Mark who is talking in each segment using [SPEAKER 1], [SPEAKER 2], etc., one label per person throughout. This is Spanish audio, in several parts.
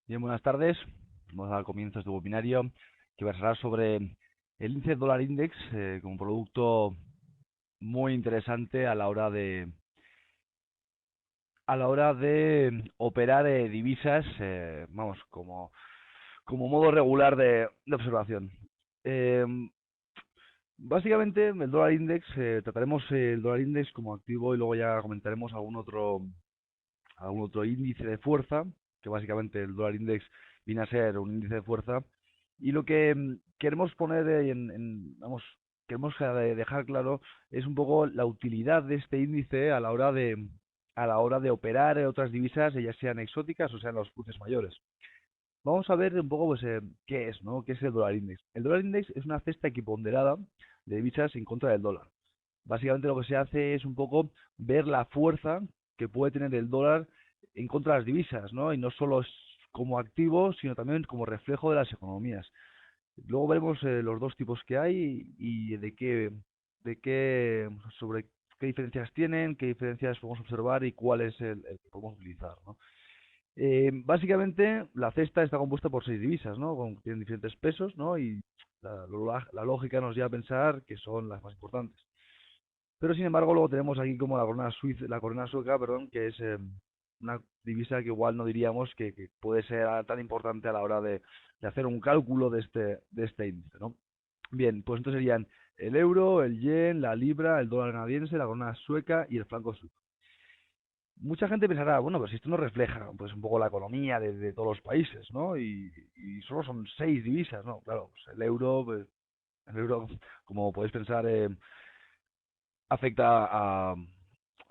[SPEAKER 1] Bien, buenas tardes. Vamos a dar comienzo a este webinario que versará sobre el índice dólar index como producto muy interesante a la hora de operar divisas, vamos, como modo regular de observación. Eh, Básicamente, el dólar index, trataremos el dólar index como activo y luego ya comentaremos algún otro índice de fuerza, que básicamente el dólar index viene a ser un índice de fuerza, y lo que queremos poner vamos, queremos dejar claro es un poco la utilidad de este índice a la hora de operar en otras divisas, ya sean exóticas o sean los cruces mayores. Vamos a ver un poco pues, qué es, ¿no? ¿Qué es el dólar index? El dólar index es una cesta equiponderada de divisas en contra del dólar. Básicamente lo que se hace es un poco ver la fuerza que puede tener el dólar en contra de las divisas, ¿no? Y no solo es como activo, sino también como reflejo de las economías. Luego veremos los dos tipos que hay y sobre qué diferencias tienen, qué diferencias podemos observar y cuál es el que podemos utilizar, ¿no? Básicamente, la cesta está compuesta por 6 divisas, ¿no? Tienen diferentes pesos, ¿no? Y la lógica nos lleva a pensar que son las más importantes. Pero sin embargo, luego tenemos aquí como la corona sueca, perdón, que es una divisa que igual no diríamos que puede ser tan importante a la hora de hacer un cálculo de este índice, ¿no? Bien, pues entonces serían el euro, el yen, la libra, el dólar canadiense, la corona sueca y el franco suizo. Mucha gente pensará, bueno, pues esto no refleja pues un poco la economía de todos los países, ¿no? Y solo son 6 divisas, ¿no? Claro, pues el euro, como podéis pensar, afecta a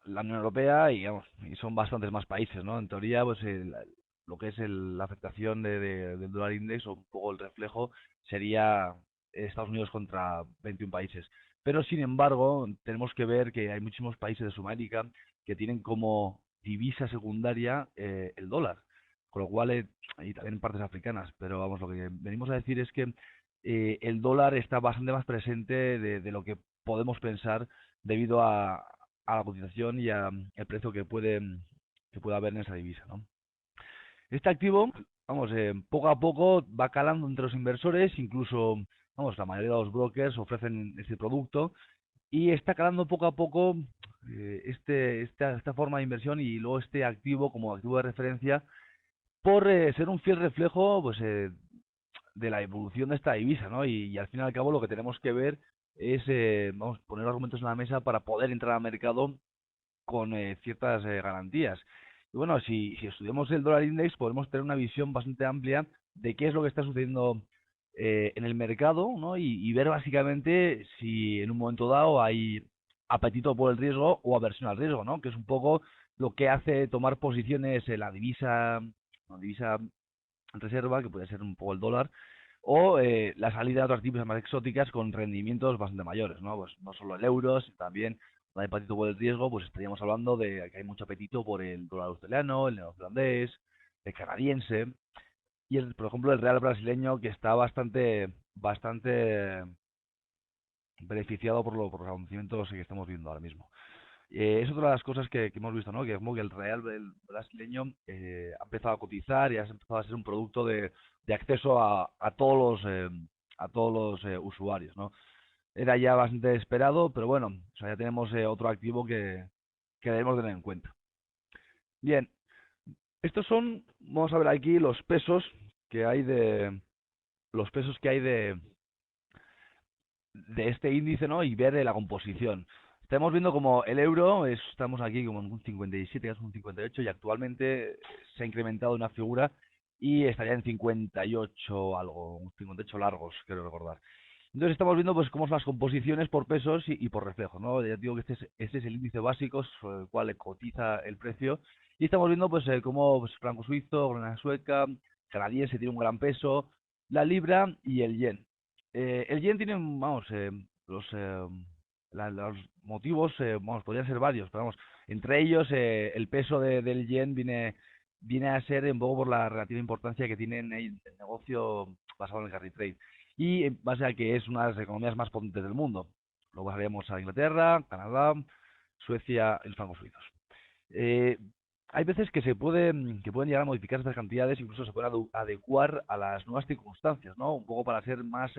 [SPEAKER 1] la Unión Europea y, vamos, y son bastantes más países, ¿no? En teoría, pues lo que es la afectación del dólar index o un poco el reflejo sería Estados Unidos contra 21 países. Pero sin embargo, tenemos que ver que hay muchísimos países de Sudamérica que tienen como divisa secundaria el dólar, con lo cual, y también en partes africanas, pero vamos, lo que venimos a decir es que el dólar está bastante más presente de lo que podemos pensar debido a la cotización y el precio que puede haber en esa divisa, ¿no? Este activo, vamos, poco a poco va calando entre los inversores, incluso, vamos, la mayoría de los brokers ofrecen este producto y está calando poco a poco esta forma de inversión y luego este activo como activo de referencia por ser un fiel reflejo, pues, de la evolución de esta divisa, ¿no? Y al fin y al cabo lo que tenemos que ver es, vamos, poner argumentos en la mesa para poder entrar al mercado con ciertas garantías. Y bueno, si estudiamos el dólar index, podemos tener una visión bastante amplia de qué es lo que está sucediendo en el mercado, ¿no? Y ver básicamente si en un momento dado hay apetito por el riesgo o aversión al riesgo, ¿no? Que es un poco lo que hace tomar posiciones en la divisa reserva, que puede ser un poco el dólar, o la salida de otras divisas más exóticas con rendimientos bastante mayores, ¿no? Pues no solo el euro, sino también la de apetito por el riesgo, pues estaríamos hablando de que hay mucho apetito por el dólar australiano, el neozelandés, el canadiense y por ejemplo, el real brasileño que está bastante beneficiado por los acontecimientos que estamos viendo ahora mismo. Es otra de las cosas que hemos visto, ¿no? Que como que el real brasileño ha empezado a cotizar y ha empezado a ser un producto de acceso a todos los usuarios, ¿no? Era ya bastante esperado, pero bueno, o sea, ya tenemos otro activo que debemos tener en cuenta. Bien, vamos a ver aquí los pesos que hay de este índice, ¿no? Y ver la composición. Estamos viendo como el euro, estamos aquí como en un 57, casi un 58, y actualmente se ha incrementado una figura y estaría en 58 algo, un 58 largos, quiero recordar. Entonces estamos viendo pues cómo son las composiciones por pesos y por reflejos, ¿no? Ya digo que este es el índice básico sobre el cual cotiza el precio y estamos viendo pues cómo pues, franco suizo, corona sueca, canadiense tiene un gran peso, la libra y el yen. El yen tiene, vamos, los motivos, vamos, podrían ser varios, pero vamos, entre ellos el peso del yen viene a ser un poco por la relativa importancia que tiene en el negocio basado en el carry trade y en base a que es una de las economías más potentes del mundo. Luego pasaríamos a Inglaterra, Canadá, Suecia y los francos suizos. Eh, hay veces que pueden llegar a modificar estas cantidades, incluso se pueden adecuar a las nuevas circunstancias, ¿no? Un poco para ser más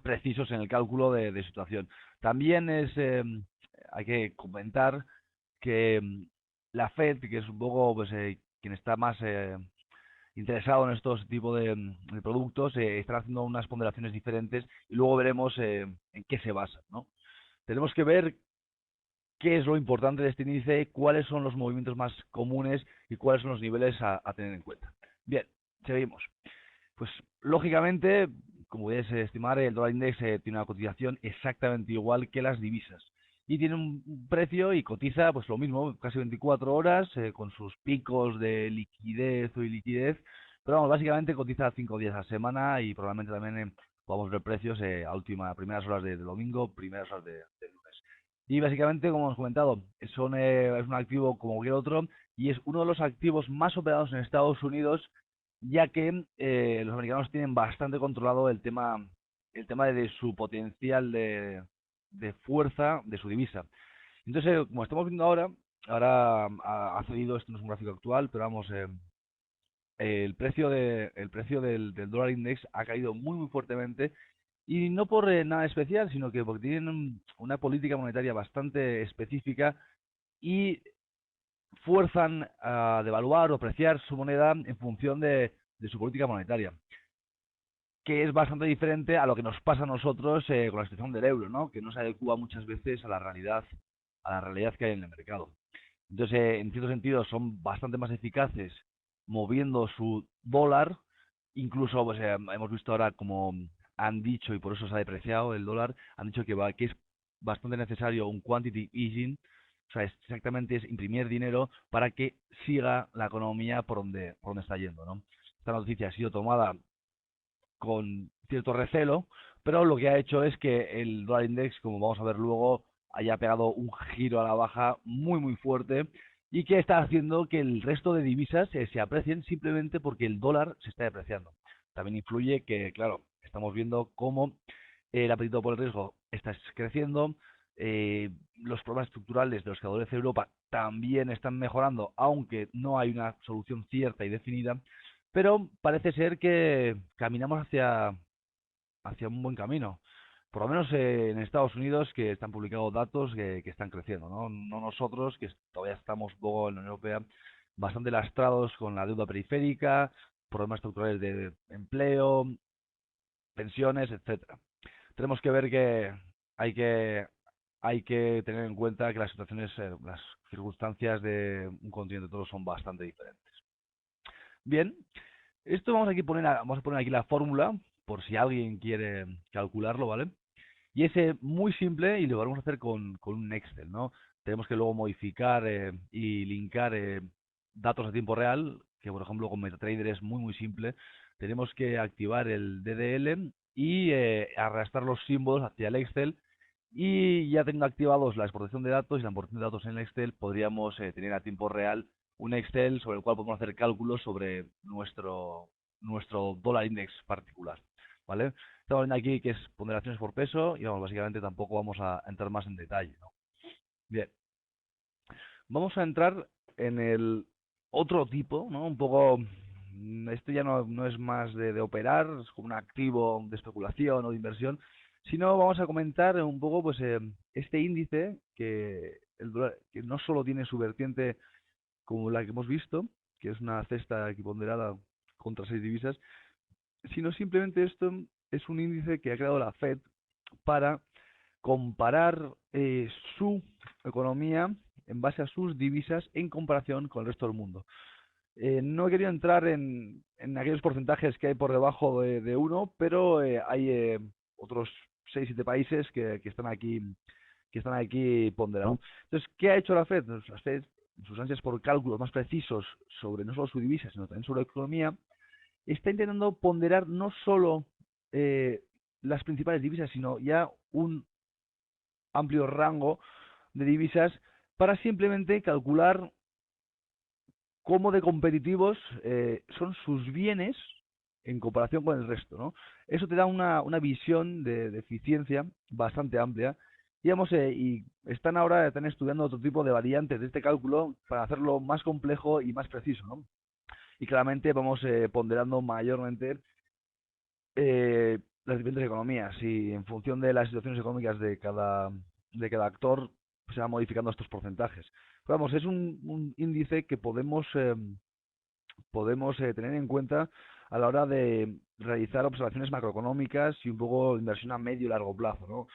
[SPEAKER 1] precisos en el cálculo de situación. También hay que comentar que la Fed, que es un poco pues, quien está más interesado en estos tipos de productos, están haciendo unas ponderaciones diferentes y luego veremos en qué se basan, ¿no? Tenemos que ver qué es lo importante de este índice, cuáles son los movimientos más comunes y cuáles son los niveles a tener en cuenta. Bien, seguimos. Pues lógicamente, como puedes estimar, el dólar index tiene una cotización exactamente igual que las divisas. Y tiene un precio y cotiza pues lo mismo, casi 24 horas, con sus picos de liquidez o iliquidez. Pero vamos, básicamente cotiza 5 días a la semana y probablemente también podamos ver precios a primeras horas de domingo, primeras horas de lunes. Y básicamente, como hemos comentado, es un activo como cualquier otro y es uno de los activos más operados en Estados Unidos, ya que los americanos tienen bastante controlado el tema de su potencial de fuerza de su divisa. Entonces, como estamos viendo ahora ha cedido, esto no es un gráfico actual, pero vamos, el precio del dólar index ha caído muy fuertemente y no por nada especial, sino que porque tienen una política monetaria bastante específica y fuerzan a devaluar o apreciar su moneda en función de su política monetaria, que es bastante diferente a lo que nos pasa a nosotros con la situación del euro, ¿no? Que no se adecua muchas veces a la realidad que hay en el mercado. Entonces, en cierto sentido, son bastante más eficaces moviendo su dólar. Incluso pues, hemos visto ahora como han dicho, y por eso se ha depreciado el dólar, han dicho que es bastante necesario un quantity easing, o sea, exactamente es imprimir dinero para que siga la economía por donde está yendo, ¿no? Esta noticia ha sido tomada con cierto recelo, pero lo que ha hecho es que el dólar index, como vamos a ver luego, haya pegado un giro a la baja muy fuerte y que está haciendo que el resto de divisas se aprecien simplemente porque el dólar se está depreciando. También influye que, claro, estamos viendo cómo el apetito por el riesgo está creciendo, los problemas estructurales de los que adolece Europa también están mejorando, aunque no hay una solución cierta y definida, pero parece ser que caminamos hacia un buen camino. Por lo menos en Estados Unidos, que están publicados datos que están creciendo, ¿no? No nosotros, que todavía estamos un poco en la Unión Europea bastante lastrados con la deuda periférica, problemas estructurales de empleo, pensiones, etcétera. Tenemos que ver que hay que hay que tener en cuenta que las situaciones, las circunstancias de un continente todos son bastante diferentes. Bien, esto vamos a poner aquí la fórmula por si alguien quiere calcularlo, ¿vale? Y es muy simple y lo vamos a hacer con un Excel, ¿no? Tenemos que luego modificar y linkar datos a tiempo real, que por ejemplo con MetaTrader es muy simple. Tenemos que activar el DDL y arrastrar los símbolos hacia el Excel. Y ya tengo activados la exportación de datos y la importación de datos en el Excel, podríamos tener a tiempo real un Excel sobre el cual podemos hacer cálculos sobre nuestro dólar index particular, ¿vale? Estamos viendo aquí que es ponderaciones por peso y vamos, básicamente tampoco vamos a entrar más en detalle, ¿no? Bien, vamos a entrar en el otro tipo, ¿no? Un poco, esto ya no es más de operar, es como un activo de especulación o de inversión, sino vamos a comentar un poco pues este índice que no solo tiene su vertiente como la que hemos visto, que es una cesta equiponderada contra 6 divisas, sino simplemente esto es un índice que ha creado la Fed para comparar su economía en base a sus divisas en comparación con el resto del mundo. No he querido entrar en aquellos porcentajes que hay por debajo de uno, pero hay otros 6 7 países que están aquí ponderados. Entonces, ¿qué ha hecho la Fed? Pues la Fed, en sus ansias por cálculos más precisos sobre no solo su divisa, sino también sobre la economía, está intentando ponderar no solo eh, las principales divisas, sino ya un amplio rango de divisas para simplemente calcular cómo de competitivos son sus bienes en comparación con el resto, ¿no? Eso te da una visión de eficiencia bastante amplia Y están ahora están estudiando otro tipo de variantes de este cálculo para hacerlo más complejo y más preciso, ¿no? Y claramente vamos ponderando mayormente las diferentes economías y en función de las situaciones económicas de cada actor se van modificando estos porcentajes. Pero vamos, es un índice que podemos tener en cuenta a la hora de realizar observaciones macroeconómicas y un poco inversión a medio y largo plazo, ¿no?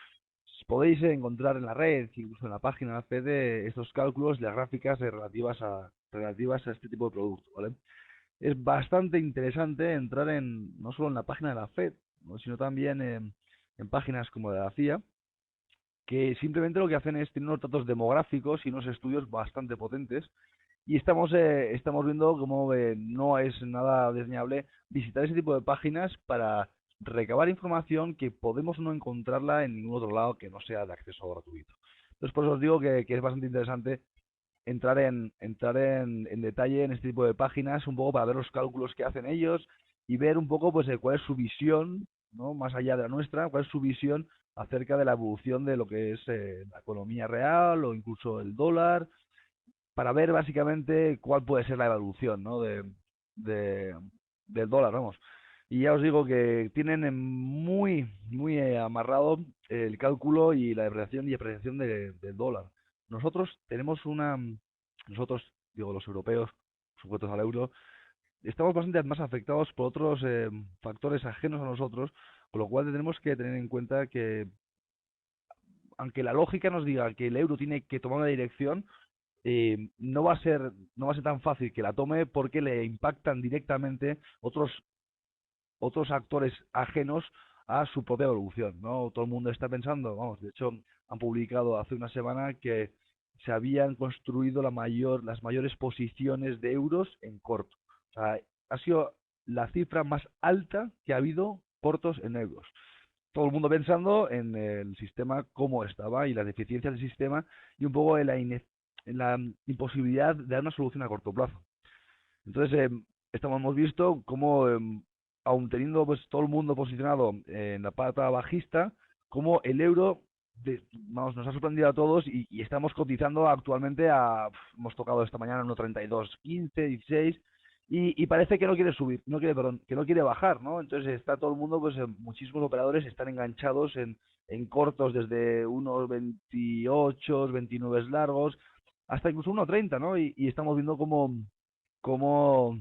[SPEAKER 1] Podéis encontrar en la red, incluso en la página de la FED, estos cálculos y las gráficas relativas a este tipo de producto, ¿vale? Es bastante interesante entrar no solo en la página de la FED, ¿no? Sino también en páginas como la de la CIA, que simplemente lo que hacen es tener unos datos demográficos y unos estudios bastante potentes. Y estamos viendo cómo no es nada desdeñable visitar ese tipo de páginas para recabar información que podemos no encontrarla en ningún otro lado que no sea de acceso gratuito. Entonces, por eso os digo que es bastante interesante entrar en detalle en este tipo de páginas, un poco para ver los cálculos que hacen ellos y ver un poco pues cuál es su visión, ¿no? Más allá de la nuestra, cuál es su visión acerca de la evolución de lo que es la economía real o incluso el dólar, para ver básicamente cuál puede ser la evolución, ¿no? de- del dólar, vamos. Y ya os digo que tienen muy amarrado el cálculo y la depreciación y apreciación del dólar. Nosotros tenemos nosotros, digo, los europeos, sujetos al euro, estamos bastante más afectados por otros factores ajenos a nosotros, con lo cual tenemos que tener en cuenta que, aunque la lógica nos diga que el euro tiene que tomar una dirección, no va a ser tan fácil que la tome porque le impactan directamente otros actores ajenos a su propia evolución, ¿no? Todo el mundo está pensando, vamos, de hecho han publicado hace una semana que se habían construido las mayores posiciones de euros en corto. O sea, ha sido la cifra más alta que ha habido cortos en euros. Todo el mundo pensando en el sistema cómo estaba y las deficiencias del sistema y un poco en la imposibilidad de dar una solución a corto plazo. Entonces, hemos visto cómo, aun teniendo pues todo el mundo posicionado en la pata bajista, como el euro, vamos, nos ha sorprendido a todos y estamos cotizando actualmente hemos tocado esta mañana 1,3215, 16, y parece que no quiere subir, no quiere, perdón, que no quiere bajar, ¿no? Entonces está todo el mundo, pues muchísimos operadores están enganchados en cortos desde unos 28, 29 largos, hasta incluso 1,30, ¿no? Y estamos viendo cómo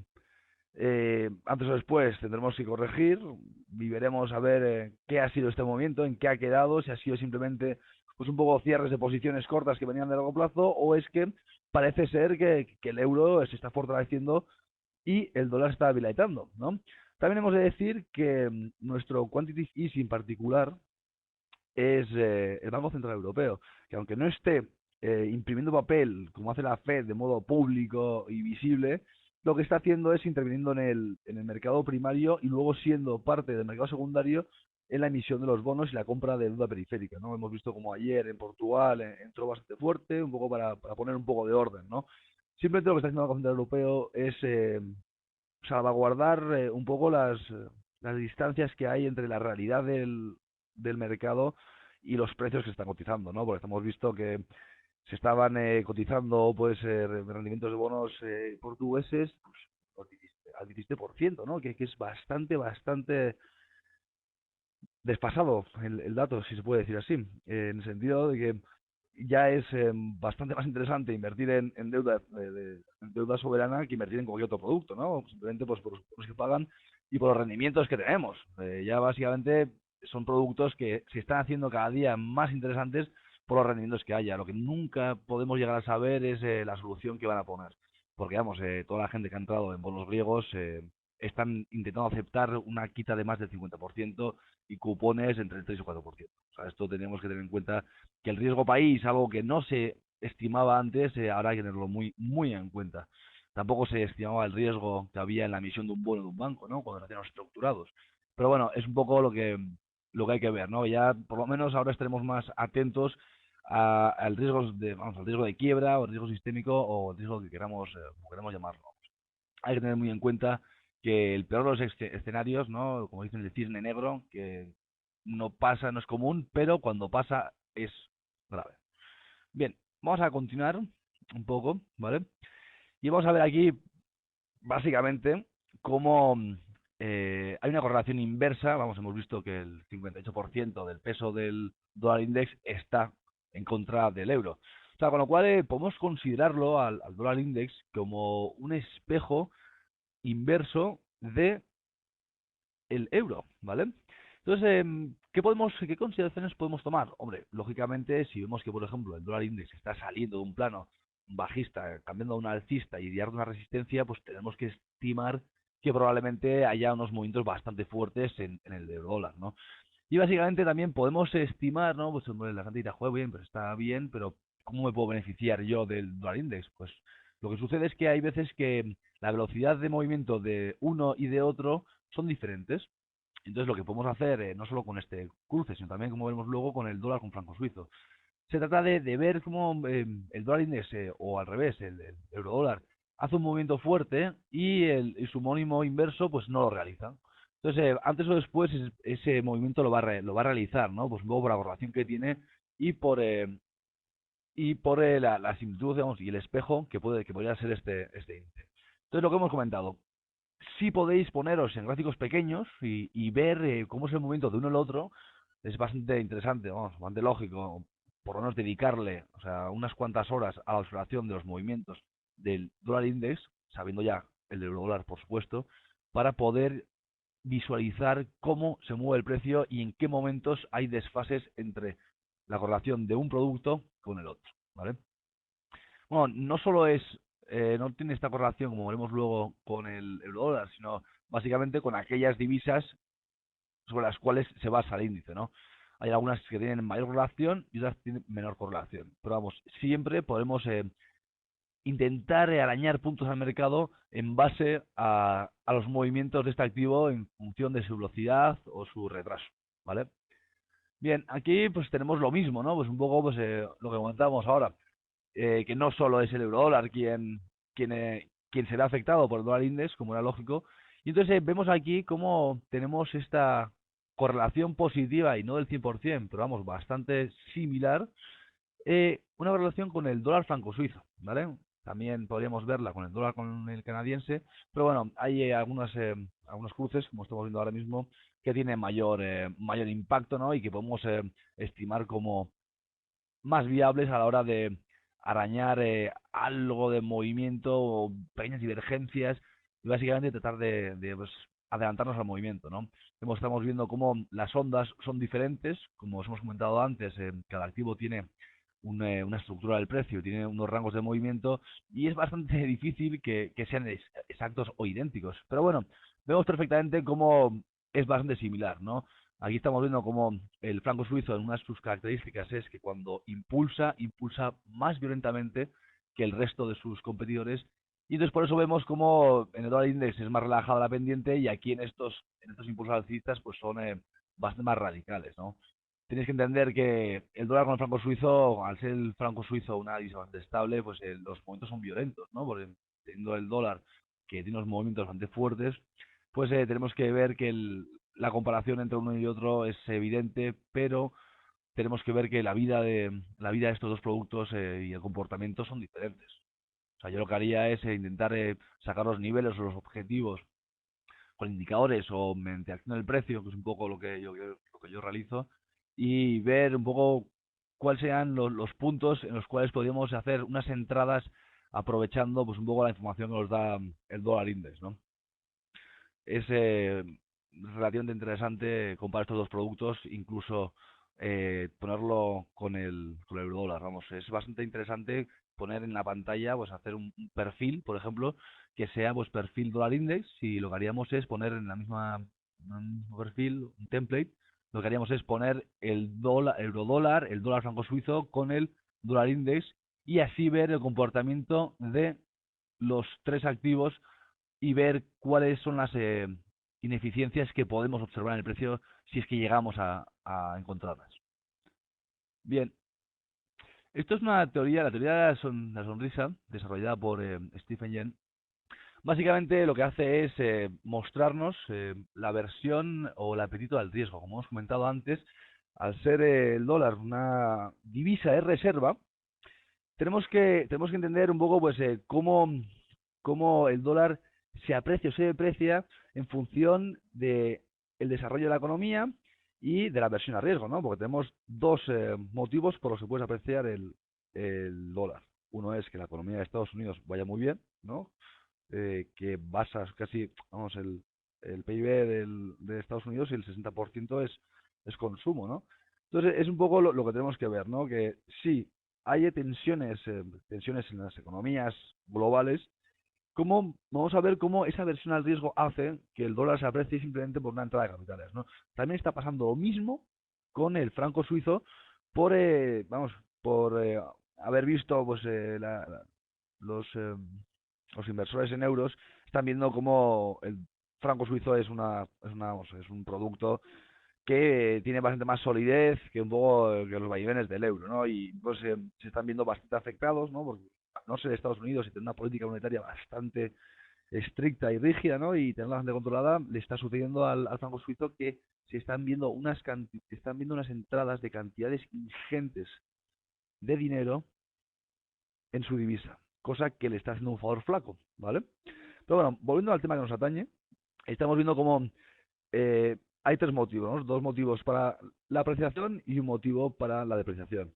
[SPEAKER 1] antes o después tendremos que corregir, veremos a ver qué ha sido este movimiento, en qué ha quedado, si ha sido simplemente pues un poco cierres de posiciones cortas que venían de largo plazo, o es que parece ser que el euro se está fortaleciendo y el dólar está debilitando, ¿no? También hemos de decir que nuestro quantitative easing en particular es el Banco Central Europeo, que aunque no esté imprimiendo papel como hace la Fed de modo público y visible, lo que está haciendo es interviniendo en el mercado primario y luego siendo parte del mercado secundario en la emisión de los bonos y la compra de deuda periférica, ¿no? Hemos visto como ayer en Portugal entró bastante fuerte, un poco para poner un poco de orden, ¿no? Simplemente lo que está haciendo el Banco Central Europeo es salvaguardar un poco las distancias que hay entre la realidad del mercado y los precios que se están cotizando, ¿no? Porque hemos visto que se estaban cotizando pues rendimientos de bonos portugueses pues, al 17%, ¿no? Que es bastante desfasado el dato, si se puede decir así, en el sentido de que ya es bastante más interesante invertir en deuda soberana que invertir en cualquier otro producto, ¿no? Simplemente pues, por los que pagan y por los rendimientos que tenemos. Ya básicamente son productos que se están haciendo cada día más interesantes por los rendimientos que haya. Lo que nunca podemos llegar a saber es la solución que van a poner. Porque, vamos, toda la gente que ha entrado en bonos griegos están intentando aceptar una quita de más del 50% y cupones entre el 3 y el 4%. O sea, esto tenemos que tener en cuenta que el riesgo país, algo que no se estimaba antes, ahora hay que tenerlo muy en cuenta. Tampoco se estimaba el riesgo que había en la emisión de un bono de un banco, ¿no? Cuando hacían los estructurados. Pero bueno, es un poco lo que hay que ver, ¿no? Ya por lo menos ahora estaremos más atentos al riesgo al riesgo de quiebra o riesgo sistémico o el riesgo que queramos llamarlo. Hay que tener muy en cuenta que el peor de los escenarios, ¿no? Como dicen el cisne negro, que no pasa, no es común, pero cuando pasa es grave. Bien, vamos a continuar un poco, ¿vale? Y vamos a ver aquí, básicamente, cómo hay una correlación inversa. Vamos, hemos visto que el 58% del peso del dólar index está en contra del euro. O sea, con lo cual podemos considerarlo al dólar index como un espejo inverso de el euro, ¿vale? Entonces, ¿qué consideraciones podemos tomar? Hombre, lógicamente, si vemos que, por ejemplo, el dólar index está saliendo de un plano bajista, cambiando a un alcista y de una resistencia, pues tenemos que estimar que probablemente haya unos movimientos bastante fuertes en el euro dólar, ¿no? Y básicamente también podemos estimar, ¿no? Pues hombre, la gente dirá, joder, bien, pero está bien, pero ¿cómo me puedo beneficiar yo del dólar index? Pues lo que sucede es que hay veces que la velocidad de movimiento de uno y de otro son diferentes. Entonces lo que podemos hacer, no solo con este cruce, sino también, como veremos luego, con el dólar con franco suizo. Se trata de ver cómo el dólar index, o al revés, el euro dólar, hace un movimiento fuerte y su homónimo inverso pues no lo realiza. Entonces, antes o después ese movimiento lo va a realizar, ¿no? Pues luego por la correlación que tiene y por la similitud, digamos, y el espejo que podría ser este índice. Entonces, lo que hemos comentado, sí podéis poneros en gráficos pequeños y ver cómo es el movimiento de uno al otro. Es bastante interesante, vamos, bastante lógico, por lo menos dedicarle, o sea, unas cuantas horas a la observación de los movimientos del dólar index, sabiendo ya el del euro dólar, por supuesto, para poder visualizar cómo se mueve el precio y en qué momentos hay desfases entre la correlación de un producto con el otro, ¿vale? Bueno, no solo no tiene esta correlación, como veremos luego, con el euro dólar, sino básicamente con aquellas divisas sobre las cuales se basa el índice, ¿no? Hay algunas que tienen mayor correlación y otras tienen menor correlación. Pero vamos, siempre podemos intentar arañar puntos al mercado en base a los movimientos de este activo en función de su velocidad o su retraso, ¿vale? Bien, aquí pues tenemos lo mismo, ¿no? Pues un poco pues, lo que comentábamos ahora, que no solo es el eurodólar quien será afectado por el dólar index, como era lógico. Y entonces vemos aquí cómo tenemos esta correlación positiva, y no del 100%, pero vamos, bastante similar, una correlación con el dólar franco suizo, ¿vale? También podríamos verla con el dólar con el canadiense, pero bueno, hay algunos cruces, como estamos viendo ahora mismo, que tienen mayor impacto, ¿no? Y que podemos estimar como más viables a la hora de arañar algo de movimiento o pequeñas divergencias y básicamente tratar pues, adelantarnos al movimiento, ¿no? Estamos viendo cómo las ondas son diferentes, como os hemos comentado antes, cada activo tiene una estructura del precio, tiene unos rangos de movimiento y es bastante difícil que sean exactos o idénticos. Pero bueno, vemos perfectamente cómo es bastante similar, ¿no? Aquí estamos viendo cómo el franco suizo, en una de sus características, es que cuando impulsa más violentamente que el resto de sus competidores. Y entonces por eso vemos cómo en el dólar index es más relajada la pendiente y aquí en estos impulsos alcistas pues son bastante más radicales, ¿no? Tenéis que entender que el dólar con el franco suizo, al ser el franco suizo una divisa bastante estable, pues los movimientos son violentos, ¿no? Porque teniendo el dólar que tiene unos movimientos bastante fuertes, pues tenemos que ver que la comparación entre uno y otro es evidente, pero tenemos que ver que la vida de estos dos productos y el comportamiento son diferentes. O sea, yo lo que haría es intentar sacar los niveles o los objetivos con indicadores o mediante acción del precio, que es un poco lo que yo realizo, y ver un poco cuáles sean los puntos en los cuales podríamos hacer unas entradas aprovechando pues un poco la información que nos da el dólar index, ¿no? Es relativamente interesante comparar estos dos productos, incluso ponerlo con el eurodólar. Vamos, es bastante interesante poner en la pantalla, pues hacer un perfil, por ejemplo, que sea pues perfil dólar index, y lo que haríamos es poner en el mismo perfil, un template, lo que haríamos es poner el dólar, eurodólar, el dólar franco suizo con el dólar index y así ver el comportamiento de los tres activos y ver cuáles son las ineficiencias que podemos observar en el precio si es que llegamos a encontrarlas. Bien, esto es una teoría, la teoría de la sonrisa, desarrollada por Stephen Yen. Básicamente lo que hace es mostrarnos la versión o el apetito al riesgo. Como hemos comentado antes, al ser el dólar una divisa de reserva, tenemos que entender un poco pues cómo el dólar se aprecia o se deprecia en función de el desarrollo de la economía y de la versión a riesgo, ¿no? Porque tenemos dos motivos por los que puedes apreciar el dólar. Uno es que la economía de Estados Unidos vaya muy bien, ¿no? Que basas casi, vamos, el PIB de Estados Unidos y el 60% es consumo, ¿no? Entonces es un poco lo que tenemos que ver, ¿no? Que sí, hay tensiones en las economías globales, cómo, vamos a ver cómo esa versión al riesgo hace que el dólar se aprecie simplemente por una entrada de capitales, ¿no? También está pasando lo mismo con el franco suizo vamos, por haber visto pues los, eh, los inversores en euros están viendo cómo el franco suizo vamos, es un producto que tiene bastante más solidez que un poco que los vaivenes del euro, ¿no? Y pues se están viendo bastante afectados, ¿no? Porque no ser Estados Unidos y tener una política monetaria bastante estricta y rígida, ¿no? Y tenerla bastante controlada, le está sucediendo al franco suizo que están viendo unas entradas de cantidades ingentes de dinero en su divisa, cosa que le está haciendo un favor flaco, ¿vale? Pero bueno, volviendo al tema que nos atañe, estamos viendo cómo hay tres motivos, ¿no? Dos motivos para la apreciación y un motivo para la depreciación.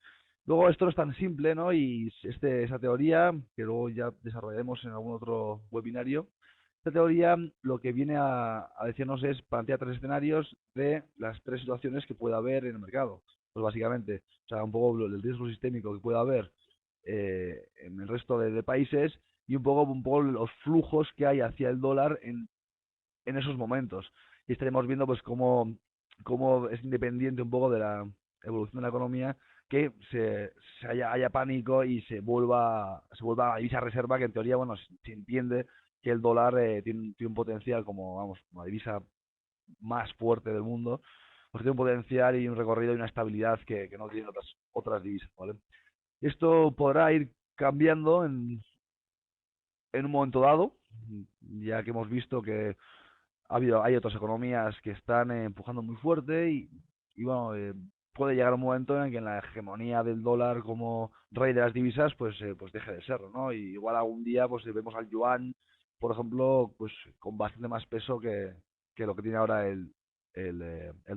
[SPEAKER 1] Luego esto no es tan simple, ¿no? Y esa teoría, que luego ya desarrollaremos en algún otro webinario, esta teoría lo que viene a decirnos es plantear tres escenarios de las tres situaciones que puede haber en el mercado. Pues básicamente, o sea, un poco el riesgo sistémico que puede haber en el resto de países y un poco los flujos que hay hacia el dólar en esos momentos. Y estaremos viendo pues cómo es independiente un poco de la evolución de la economía que haya pánico y se vuelva a divisa reserva, que en teoría, bueno, se entiende que el dólar tiene un potencial como, vamos, una divisa más fuerte del mundo, pues tiene un potencial y un recorrido y una estabilidad que no tienen otras divisas, ¿vale? Esto podrá ir cambiando en un momento dado, ya que hemos visto que hay otras economías que están empujando muy fuerte y bueno, puede llegar un momento en que la hegemonía del dólar como rey de las divisas pues deje de serlo, ¿no? Y igual algún día pues vemos al yuan, por ejemplo, pues con bastante más peso que lo que tiene ahora el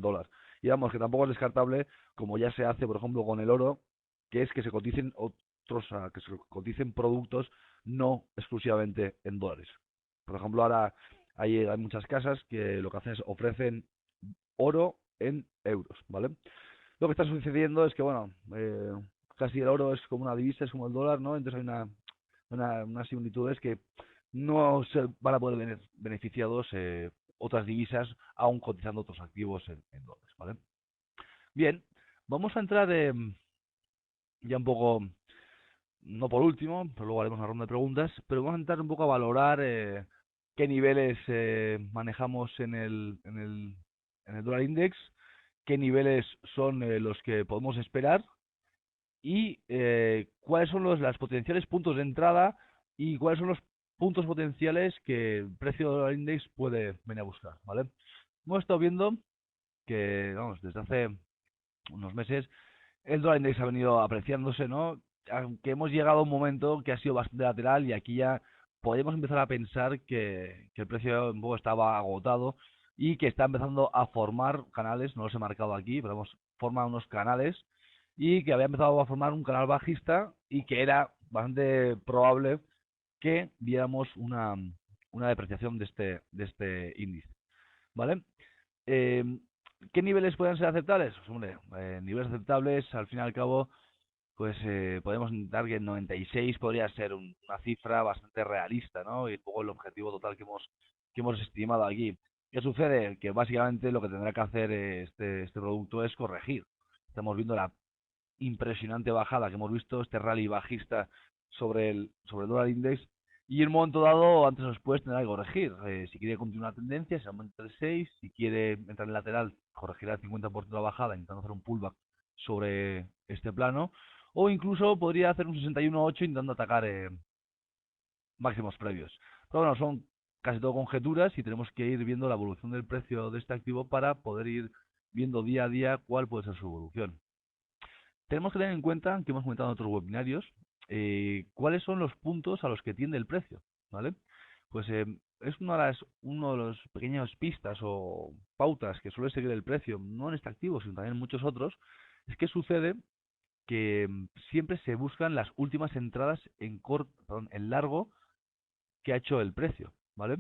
[SPEAKER 1] dólar. Y vamos, que tampoco es descartable, como ya se hace, por ejemplo, con el oro, que es que se coticen que se coticen productos no exclusivamente en dólares. Por ejemplo, ahora hay muchas casas que lo que hacen es ofrecen oro en euros, ¿vale? Lo que está sucediendo es que, bueno, casi el oro es como una divisa, es como el dólar, ¿no? Entonces hay unas similitudes que no se van a poder ver beneficiados otras divisas, aún cotizando otros activos en dólares, ¿vale? Bien, vamos a entrar ya un poco, no por último, pero luego haremos una ronda de preguntas, pero vamos a entrar un poco a valorar qué niveles manejamos en el dólar index, qué niveles son los que podemos esperar y cuáles son los potenciales puntos de entrada y cuáles son los puntos potenciales que el precio del dólar index puede venir a buscar, ¿vale? Hemos estado viendo que, vamos, desde hace unos meses el dólar index ha venido apreciándose, ¿no? Aunque hemos llegado a un momento que ha sido bastante lateral y aquí ya podemos empezar a pensar que el precio un poco estaba agotado y que está empezando a formar canales, no los he marcado aquí, pero hemos formado unos canales y que había empezado a formar un canal bajista y que era bastante probable que viéramos una depreciación de este índice, ¿vale? Eh, ¿Qué niveles pueden ser aceptables? Pues, hombre, niveles aceptables, al fin y al cabo, pues podemos intentar que el 96 podría ser una cifra bastante realista, ¿no? Y luego el objetivo total que hemos estimado aquí. ¿Qué sucede? Que básicamente lo que tendrá que hacer este producto es corregir. Estamos viendo la impresionante bajada que hemos visto, este rally bajista sobre el dólar index, y en un momento dado, antes o después, tendrá que corregir. Si quiere continuar la tendencia, se aumenta el 6, si quiere entrar en lateral, corregirá el 50% de la bajada, intentando hacer un pullback sobre este plano, o incluso podría hacer un 61.8 intentando atacar máximos previos. Pero bueno, son casi todo conjeturas y tenemos que ir viendo la evolución del precio de este activo para poder ir viendo día a día cuál puede ser su evolución. Tenemos que tener en cuenta, que hemos comentado en otros webinarios, cuáles son los puntos a los que tiende el precio, ¿vale? Pues es uno de los pequeños pistas o pautas que suele seguir el precio, no en este activo, sino también en muchos otros, es que sucede que siempre se buscan las últimas entradas en largo que ha hecho el precio, ¿vale?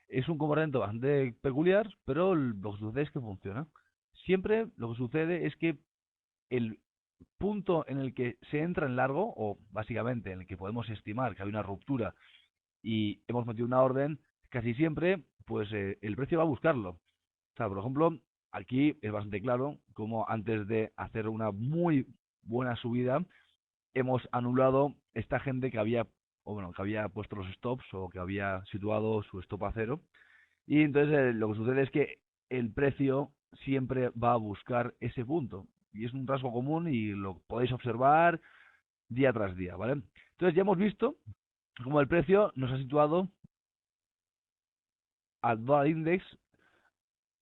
[SPEAKER 1] Es un comportamiento bastante peculiar, pero lo que sucede es que funciona. Siempre lo que sucede es que el punto en el que se entra en largo, o básicamente en el que podemos estimar que hay una ruptura y hemos metido una orden, casi siempre, pues el precio va a buscarlo. O sea, por ejemplo, aquí es bastante claro como antes de hacer una muy buena subida, hemos anulado esta gente que había, o bueno, que había puesto los stops o que había situado su stop a cero. Y entonces lo que sucede es que el precio siempre va a buscar ese punto. Y es un rasgo común y lo podéis observar día tras día, ¿vale? Entonces ya hemos visto cómo el precio nos ha situado al dólar index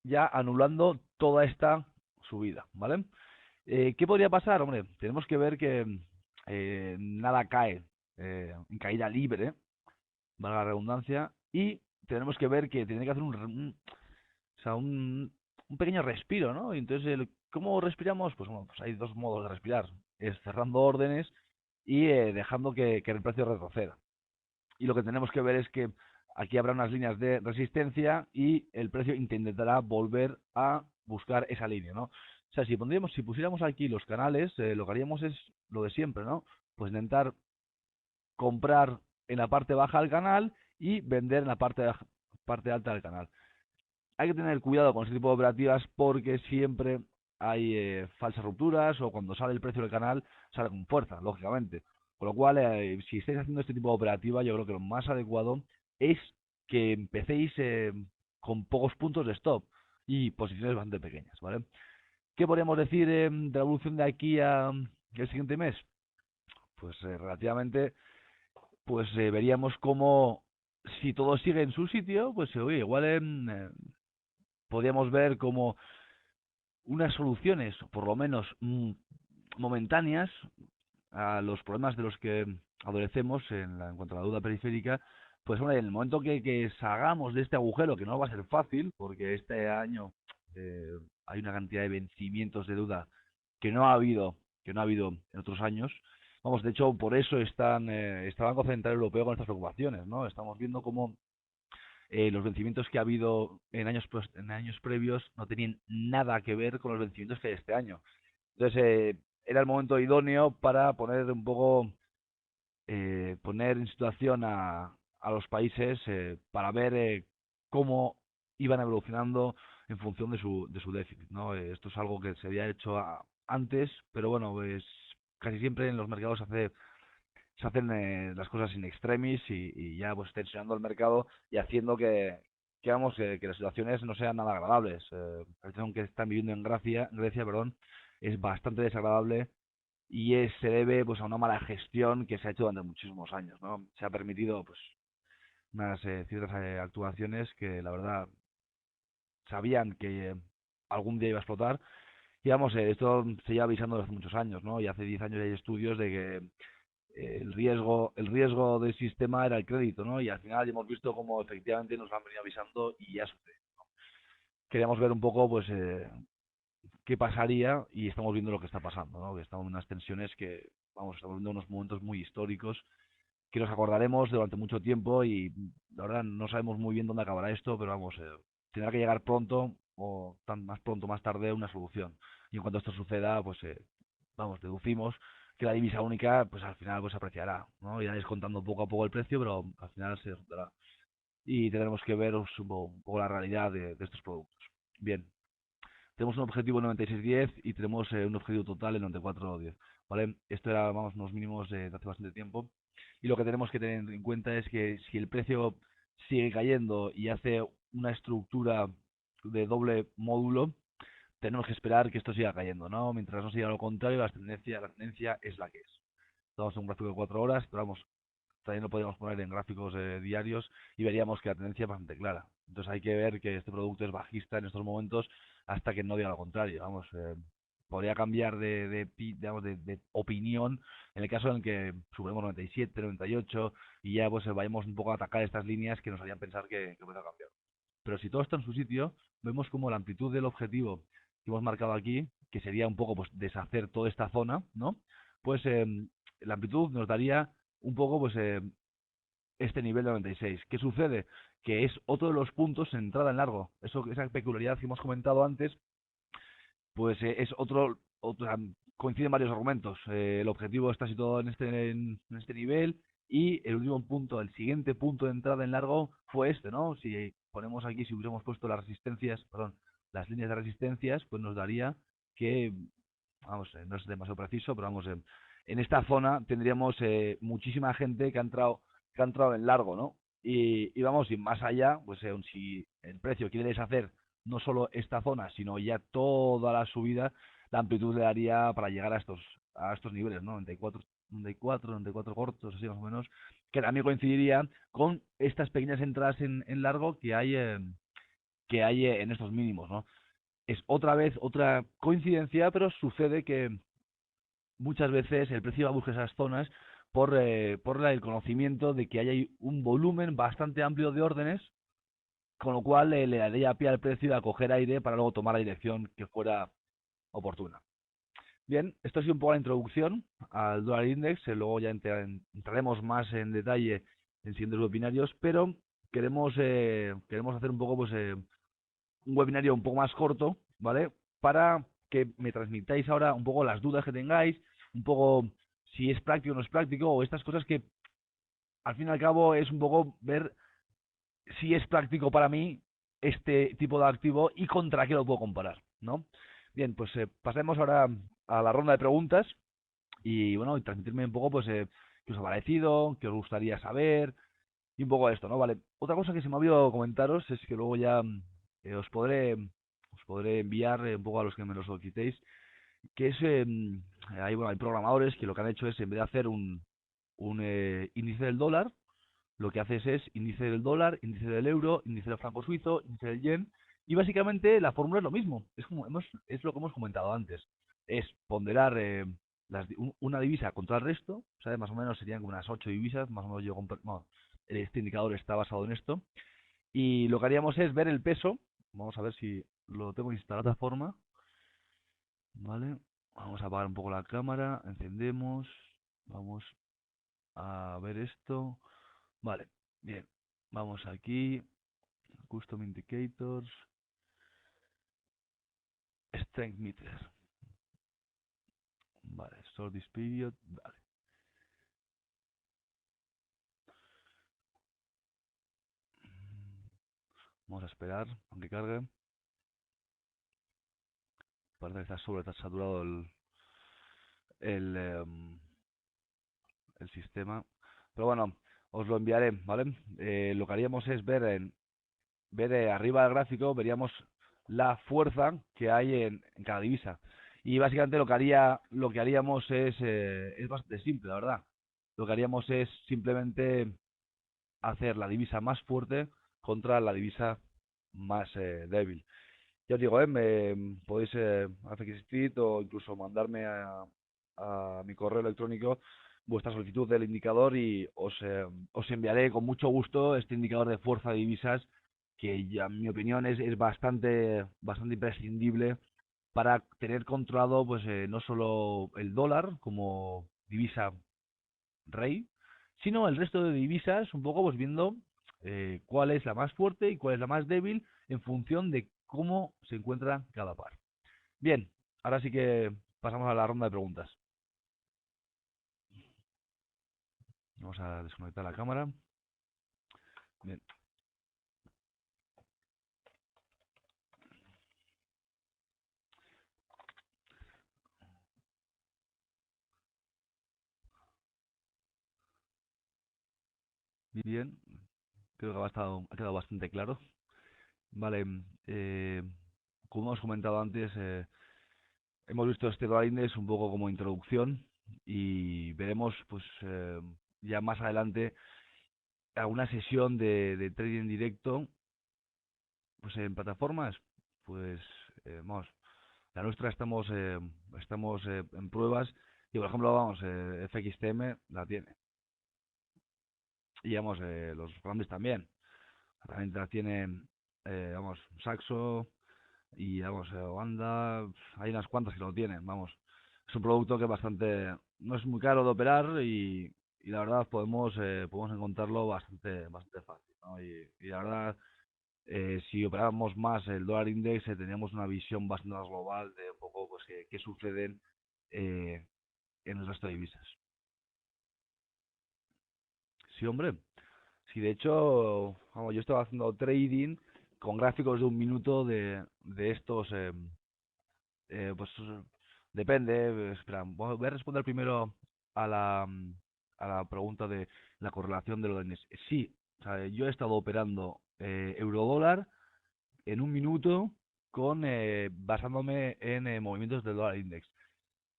[SPEAKER 1] ya anulando toda esta subida, ¿vale? ¿Qué podría pasar? Hombre, tenemos que ver que nada cae en caída libre, valga la redundancia, y tenemos que ver que tiene que hacer o sea, un pequeño respiro, ¿no? Y entonces, ¿cómo respiramos? Pues bueno, pues hay dos modos de respirar. Es cerrando órdenes y dejando que el precio retroceda. Y lo que tenemos que ver es que aquí habrá unas líneas de resistencia y el precio intentará volver a buscar esa línea, ¿no? O sea, si pusiéramos aquí los canales, lo que haríamos es lo de siempre, ¿no? Pues intentar comprar en la parte baja del canal y vender en la parte alta del canal. Hay que tener cuidado con este tipo de operativas porque siempre hay falsas rupturas o cuando sale el precio del canal sale con fuerza, lógicamente. Con lo cual, si estáis haciendo este tipo de operativa, yo creo que lo más adecuado es que empecéis con pocos puntos de stop y posiciones bastante pequeñas, ¿vale? ¿Qué podríamos decir de la evolución de aquí a el siguiente mes? Pues relativamente, pues veríamos cómo si todo sigue en su sitio, pues oye, igual podríamos ver como unas soluciones, por lo menos momentáneas, a los problemas de los que adolecemos en cuanto a la deuda periférica, pues hombre, en el momento que salgamos de este agujero, que no va a ser fácil, porque este año eh, hay una cantidad de vencimientos de deuda que no ha habido, que no ha habido en otros años. Vamos, de hecho, por eso está el Banco Central Europeo con estas preocupaciones, ¿no? Estamos viendo cómo los vencimientos que ha habido en años previos no tenían nada que ver con los vencimientos que hay este año. Entonces, era el momento idóneo para poner un poco, poner en situación a los países para ver cómo iban evolucionando en función de su déficit, ¿no? Esto es algo que se había hecho antes, pero bueno, pues casi siempre en los mercados se hacen las cosas in extremis y ya pues tensionando el mercado y haciendo vamos, que las situaciones no sean nada agradables. La situación que están viviendo en Grecia, perdón, es bastante desagradable y se debe pues a una mala gestión que se ha hecho durante muchísimos años, ¿no? Se ha permitido pues unas ciertas actuaciones que la verdad sabían que algún día iba a explotar y vamos, esto se lleva avisando desde hace muchos años, ¿no? Y hace 10 años hay estudios de que el riesgo del sistema era el crédito, ¿no? Y al final hemos visto cómo efectivamente nos han venido avisando y ya sucede. Queríamos ver un poco, pues, qué pasaría y estamos viendo lo que está pasando, ¿no? Que estamos en unas tensiones que, vamos, estamos viendo unos momentos muy históricos que nos acordaremos durante mucho tiempo y la verdad no sabemos muy bien dónde acabará esto, pero vamos, tendrá que llegar pronto o más pronto más tarde una solución. Y en cuanto esto suceda, pues vamos, deducimos que la divisa única pues al final pues se apreciará, ¿no? Irá descontando poco a poco el precio, pero al final se disfrutará. Y tendremos que ver un poco la realidad de estos productos. Bien, tenemos un objetivo en 96.10 y tenemos un objetivo total en 94.10. ¿Vale? Esto era, vamos, unos mínimos de hace bastante tiempo. Y lo que tenemos que tener en cuenta es que si el precio sigue cayendo y hace una estructura de doble módulo, tenemos que esperar que esto siga cayendo, ¿no? Mientras no siga lo contrario, la tendencia es la que es. Estamos en un gráfico de 4 horas, pero vamos, también lo podríamos poner en gráficos diarios y veríamos que la tendencia es bastante clara. Entonces hay que ver que este producto es bajista en estos momentos hasta que no diga lo contrario. Vamos, podría cambiar digamos, de opinión en el caso en el que superemos 97, 98 y ya pues vayamos un poco a atacar estas líneas que nos harían pensar que puede cambiar. Pero si todo está en su sitio, vemos como la amplitud del objetivo que hemos marcado aquí, que sería un poco pues deshacer toda esta zona, ¿no? Pues la amplitud nos daría un poco pues este nivel de 96. ¿Qué sucede? Que es otro de los puntos en entrada en largo. Esa peculiaridad que hemos comentado antes, pues es coinciden varios argumentos. El objetivo está situado en este nivel y el último punto, el siguiente punto de entrada en largo fue este, ¿no? Si ponemos aquí, si hubiéramos puesto las resistencias, perdón, las líneas de resistencias, pues nos daría que, vamos, no es demasiado preciso, pero vamos, en esta zona tendríamos muchísima gente que ha entrado en largo, ¿no? Y vamos, y más allá, pues si el precio quiere deshacer no solo esta zona, sino ya toda la subida, la amplitud le daría para llegar a estos niveles, ¿no? 94, 94, 94 cortos, así más o menos, que también coincidiría con estas pequeñas entradas en largo que hay en estos mínimos, ¿no? Es otra vez otra coincidencia, pero sucede que muchas veces el precio va a buscar esas zonas por el conocimiento de que hay un volumen bastante amplio de órdenes, con lo cual le daría pie al precio a coger aire para luego tomar la dirección que fuera oportuna. Bien, esto ha sido un poco la introducción al dólar index, luego ya entraremos más en detalle en siguientes webinarios, pero queremos hacer un poco pues un webinario un poco más corto, ¿vale? Para que me transmitáis ahora un poco las dudas que tengáis, un poco si es práctico o no es práctico, o estas cosas que al fin y al cabo es un poco ver si es práctico para mí este tipo de activo y contra qué lo puedo comparar, ¿no? Bien, pues pasemos ahora a la ronda de preguntas y bueno, y transmitirme un poco pues qué os ha parecido, qué os gustaría saber y un poco esto, ¿no? Vale. Otra cosa que se me ha olvidado comentaros es que luego ya os podré enviar un poco a los que me lo solicitéis, que es hay programadores que lo que han hecho es en vez de hacer un índice del dólar, lo que haces es índice del dólar, índice del euro, índice del franco suizo, índice del yen, y básicamente la fórmula es lo mismo, es lo que hemos comentado antes, es ponderar una divisa contra el resto, ¿sabes? Más o menos serían como unas 8 divisas, más o menos bueno, este indicador está basado en esto, y lo que haríamos es ver el peso, vamos a ver si lo tengo instalado de esta forma, ¿vale? Vamos a apagar un poco la cámara, encendemos, vamos a ver esto, vale, bien, vamos aquí, Custom Indicators, Strength Meter. Vale, Store this period. Vale. Vamos a esperar a que cargue. Parece que está saturado el, em, el sistema. Pero bueno, os lo enviaré, ¿vale? Lo que haríamos es ver arriba del gráfico, veríamos la fuerza que hay en cada divisa. Y básicamente lo que haríamos es bastante simple, la verdad. Lo que haríamos es simplemente hacer la divisa más fuerte contra la divisa más débil. Ya os digo, podéis hacer escribir o incluso mandarme a mi correo electrónico vuestra solicitud del indicador y os enviaré con mucho gusto este indicador de fuerza de divisas que ya, en mi opinión es bastante imprescindible para tener controlado pues no solo el dólar como divisa rey, sino el resto de divisas, un poco pues viendo cuál es la más fuerte y cuál es la más débil en función de cómo se encuentra cada par. Bien, ahora sí que pasamos a la ronda de preguntas. Vamos a desconectar la cámara. Bien, bien, creo que ha quedado bastante claro. Vale, como hemos comentado antes, hemos visto este dólar index un poco como introducción y veremos pues ya más adelante alguna sesión de trading directo Pues en plataformas, pues vamos, la nuestra estamos en pruebas y por ejemplo, vamos, FXTM la tiene. Y vamos, los grandes también. También la tienen, vamos, Saxo y vamos, Wanda, hay unas cuantas que lo tienen, vamos. Es un producto que bastante, no es muy caro de operar y la verdad podemos encontrarlo bastante fácil, ¿no? Y la verdad, si operáramos más el dólar index, tendríamos una visión bastante más global de un poco pues qué suceden eh, en el resto de divisas. Sí, hombre. Sí, de hecho, vamos, yo estaba haciendo trading con gráficos de un minuto de estos, pues depende. Espera, voy a responder primero a a la pregunta de la correlación de los DNS. Sí, o sea, yo he estado operando eurodólar en un minuto basándome en movimientos del dólar index.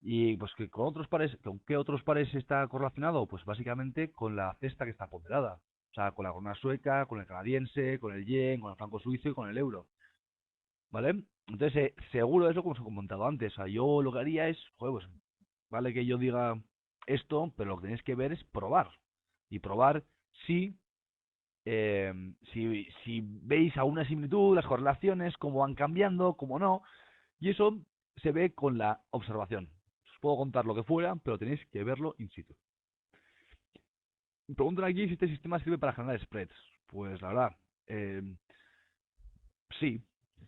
[SPEAKER 1] Y pues que con otros pares, ¿con qué otros pares está correlacionado? Pues básicamente con la cesta que está ponderada. O sea, con la corona sueca, con el canadiense, con el yen, con el franco suizo y con el euro. ¿Vale? Entonces, seguro es lo que os he comentado antes. O sea, yo lo que haría es, joder, pues, vale que yo diga esto, pero lo que tenéis que ver es probar. Y probar si, si veis alguna similitud, las correlaciones, cómo van cambiando, cómo no. Y eso se ve con la observación. Os puedo contar lo que fuera, pero tenéis que verlo in situ. Me preguntan aquí si este sistema sirve para generar spreads. Pues la verdad, eh, sí,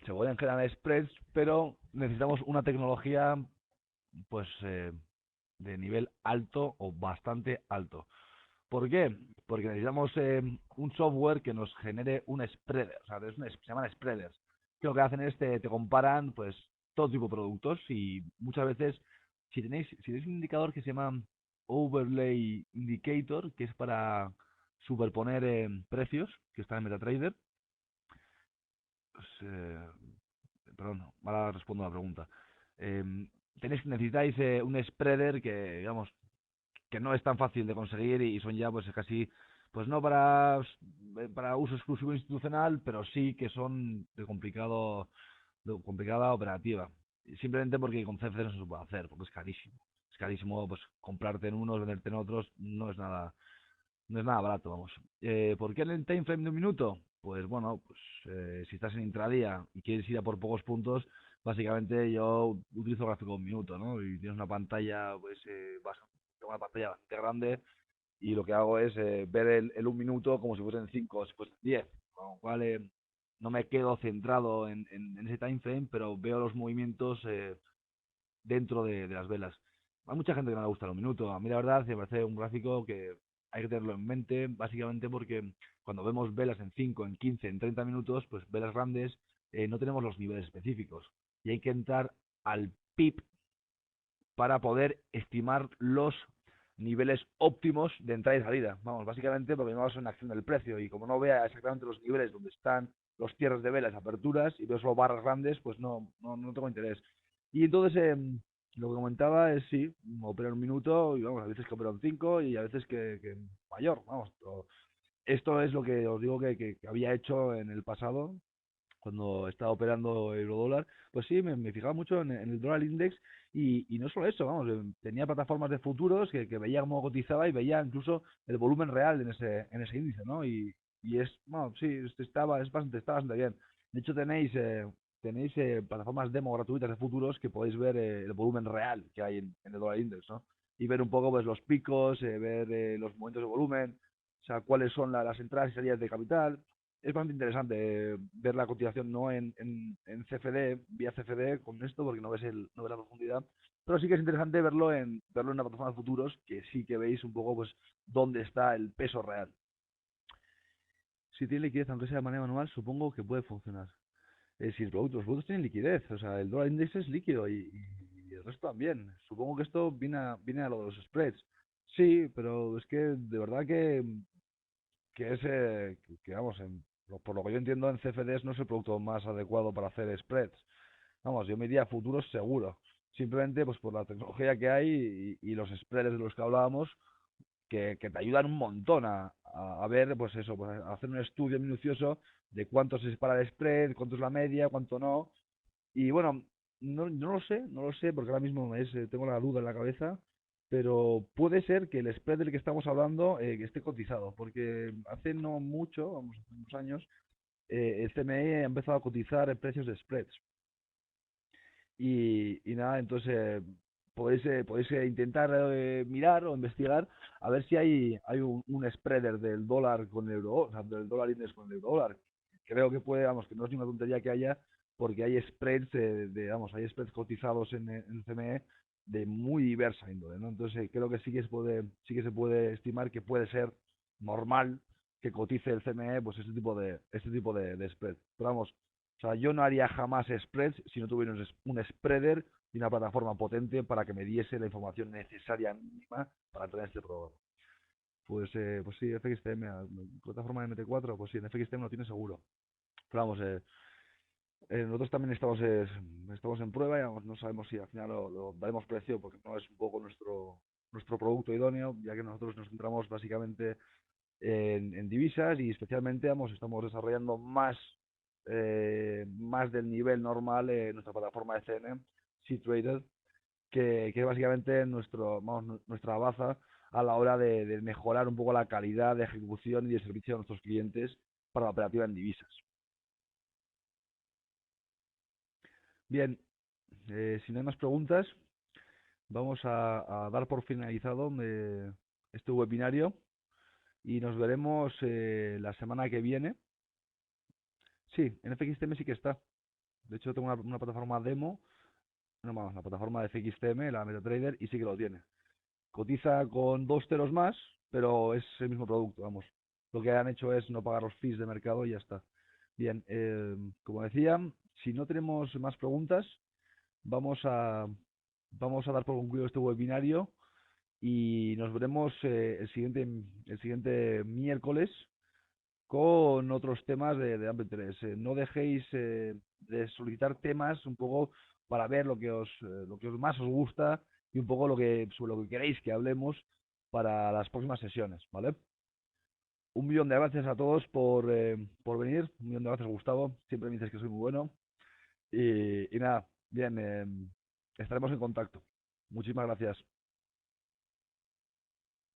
[SPEAKER 1] se pueden generar spreads, pero necesitamos una tecnología pues de nivel alto o bastante alto. ¿Por qué? Porque necesitamos un software que nos genere un spreader, o sea, se llaman spreaders. Que lo que hacen es te comparan pues todo tipo de productos y muchas veces si tenéis un indicador que se llama overlay indicator, que es para superponer precios, que está en MetaTrader, pues, perdón, ahora respondo a la pregunta. Necesitáis un spreader que, digamos, que no es tan fácil de conseguir y son ya pues casi, pues no para uso exclusivo institucional, pero sí que son de complicada operativa. Simplemente porque con CFD no se puede hacer, porque es carísimo. Es carísimo, pues comprarte en unos, venderte en otros, no es nada barato, vamos. ¿Por qué en el time frame de un minuto? Pues bueno, pues si estás en intradía y quieres ir a por pocos puntos, básicamente yo utilizo gráfico de un minuto, ¿no? Y tienes una pantalla, pues tengo una pantalla bastante grande y lo que hago es ver el un minuto como si fuesen 5 o si fuesen 10, con lo cual no me quedo centrado en ese time frame, pero veo los movimientos dentro de las velas. Hay mucha gente que no le gusta los minutos. A mí la verdad me parece un gráfico que hay que tenerlo en mente, básicamente porque cuando vemos velas en 5 en 15 en 30 minutos, pues velas grandes, no tenemos los niveles específicos. Y hay que entrar al PIB para poder estimar los niveles óptimos de entrada y salida. Vamos, básicamente porque no va a ser una acción del precio y como no vea exactamente los niveles donde están los cierres de velas, aperturas y veo solo barras grandes, pues no tengo interés. Y entonces lo que comentaba es sí, operar un minuto y vamos, a veces que opero en 5 y a veces que mayor, vamos. Esto es lo que os digo que había hecho en el pasado cuando estaba operando eurodólar, pues sí, me fijaba mucho en el dólar index y no solo eso, vamos, tenía plataformas de futuros que veía cómo cotizaba y veía incluso el volumen real en ese índice, ¿no? Y bueno, sí, está bastante bien. De hecho, tenéis plataformas demo gratuitas de futuros que podéis ver el volumen real que hay en el dólar index, ¿no? Y ver un poco pues los picos, ver los momentos de volumen, o sea, cuáles son las entradas y salidas de capital, es bastante interesante ver la cotización no en CFD, vía CFD con esto, porque no ves la profundidad, pero sí que es interesante verlo en una plataforma de futuros, que sí que veis un poco pues dónde está el peso real. Si tiene liquidez, aunque sea de manera manual, supongo que puede funcionar. Si los productos tienen liquidez, o sea, el dólar index es líquido y el resto también. Supongo que esto viene a lo de los spreads. Sí, pero es que de verdad que es, vamos, por lo que yo entiendo en CFDs no es el producto más adecuado para hacer spreads. Vamos, yo me iría a futuros seguro. Simplemente pues por la tecnología que hay y los spreads de los que hablábamos, que te ayudan un montón a ver, pues eso, pues a hacer un estudio minucioso de cuánto se separa el spread, cuánto es la media, cuánto no. Y bueno, no lo sé, porque ahora mismo tengo la duda en la cabeza, pero puede ser que el spread del que estamos hablando que esté cotizado, porque hace no mucho, vamos, hace unos años, el CME ha empezado a cotizar en precios de spreads. Y nada, entonces podéis intentar mirar o investigar a ver si hay un spreader del dólar con el euro, o sea, del dólar index con el euro dólar. Creo que puede, vamos, que no es ninguna tontería que haya, porque hay spreads, vamos, hay spreads cotizados en CME de muy diversa índole, ¿no? Entonces creo que sí que se puede estimar que puede ser normal que cotice el CME, pues este tipo de spread. Pero vamos, o sea, yo no haría jamás spreads si no tuviera un spreader y una plataforma potente para que me diese la información necesaria mínima para tener este programa. Pues sí, FXTM, plataforma de MT4, pues sí, en FXTM lo tiene seguro. Pero vamos, nosotros también estamos en prueba y vamos, no sabemos si al final lo daremos precio porque no es un poco nuestro producto idóneo, ya que nosotros nos centramos básicamente en divisas y especialmente estamos desarrollando más del nivel normal en nuestra plataforma de CN, C-Traded, que es básicamente nuestra baza a la hora de mejorar un poco la calidad de ejecución y de servicio a nuestros clientes para la operativa en divisas. Bien, si no hay más preguntas, vamos a dar por finalizado este webinario y nos veremos la semana que viene. Sí, en FXTM sí que está. De hecho, tengo una plataforma demo, no, vamos, la plataforma de FXTM, la MetaTrader, y sí que lo tiene. Cotiza con dos ceros más, pero es el mismo producto, vamos. Lo que han hecho es no pagar los fees de mercado y ya está. Bien, como decía, si no tenemos más preguntas, vamos a, vamos a dar por concluido este webinario y nos veremos el siguiente miércoles con otros temas de amplio interés. No dejéis de solicitar temas un poco para ver lo que más os gusta y un poco sobre lo que queréis que hablemos para las próximas sesiones, ¿vale? Un millón de gracias a todos por venir. Un millón de gracias, Gustavo. Siempre me dices que soy muy bueno. Y nada, bien, estaremos en contacto. Muchísimas gracias.